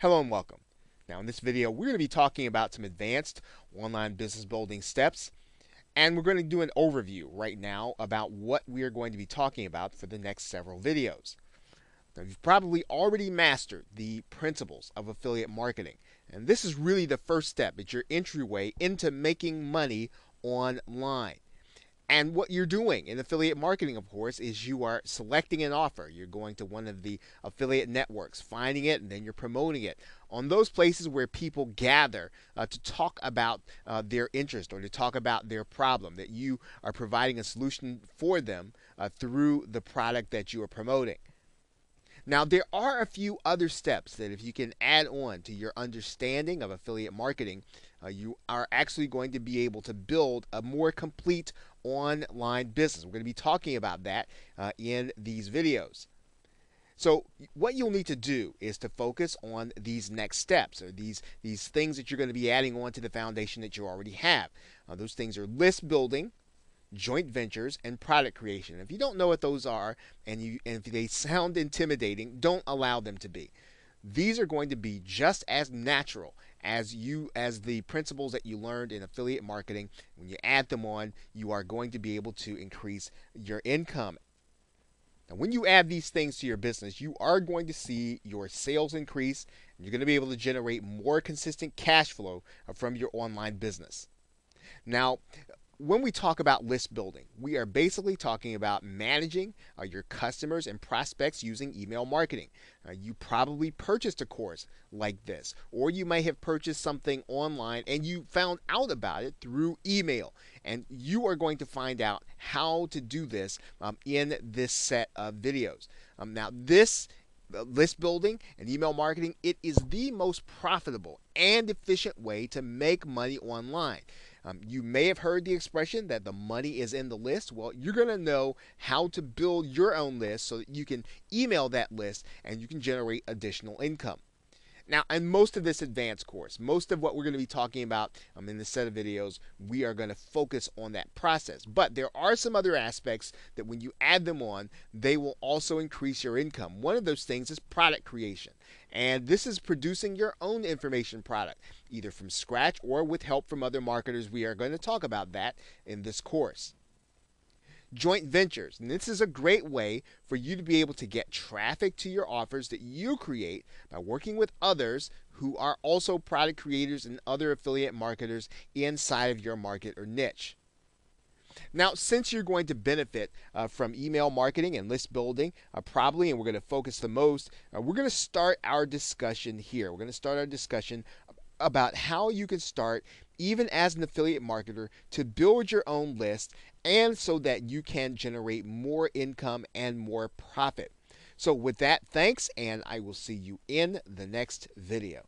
Hello and welcome. Now in this video we're going to be talking about some advanced online business building steps, and we're going to do an overview right now about what we are going to be talking about for the next several videos. Now you've probably already mastered the principles of affiliate marketing, and this is really the first step. It's your entryway into making money online. And what you're doing in affiliate marketing, of course, is you are selecting an offer. You're going to one of the affiliate networks, finding it, and then you're promoting it on those places where people gather to talk about their interest or to talk about their problem, that you are providing a solution for them through the product that you are promoting. Now, there are a few other steps that if you can add on to your understanding of affiliate marketing, you are actually going to be able to build a more complete online business. We're going to be talking about that in these videos. So what you'll need to do is to focus on these next steps, or these things that you're going to be adding on to the foundation that you already have. Those things are list building, joint ventures, and product creation. If you don't know what those are, and if they sound intimidating, don't allow them to be. These are going to be just as natural as the principles that you learned in affiliate marketing. When you add them on, you are going to be able to increase your income. Now, when you add these things to your business, you are going to see your sales increase, and you're going to be able to generate more consistent cash flow from your online business. Now, when we talk about list building, we are basically talking about managing your customers and prospects using email marketing. You probably purchased a course like this, or you may have purchased something online and you found out about it through email. And you are going to find out how to do this in this set of videos. Now, this list building and email marketing, it is the most profitable and efficient way to make money online. You may have heard the expression that the money is in the list. Well, you're going to know how to build your own list so that you can email that list and you can generate additional income. Now, in most of this advanced course, most of what we're going to be talking about in this set of videos, we are going to focus on that process. But there are some other aspects that when you add them on, they will also increase your income. One of those things is product creation. And this is producing your own information product, either from scratch or with help from other marketers. We are going to talk about that in this course. Joint ventures. And this is a great way for you to be able to get traffic to your offers that you create by working with others who are also product creators and other affiliate marketers inside of your market or niche. Now, since you're going to benefit from email marketing and list building, probably, and we're going to focus the most, we're going to start our discussion here. We're going to start our discussion about how you can start, even as an affiliate marketer, to build your own list, and so that you can generate more income and more profit. So with that, thanks, and I will see you in the next video.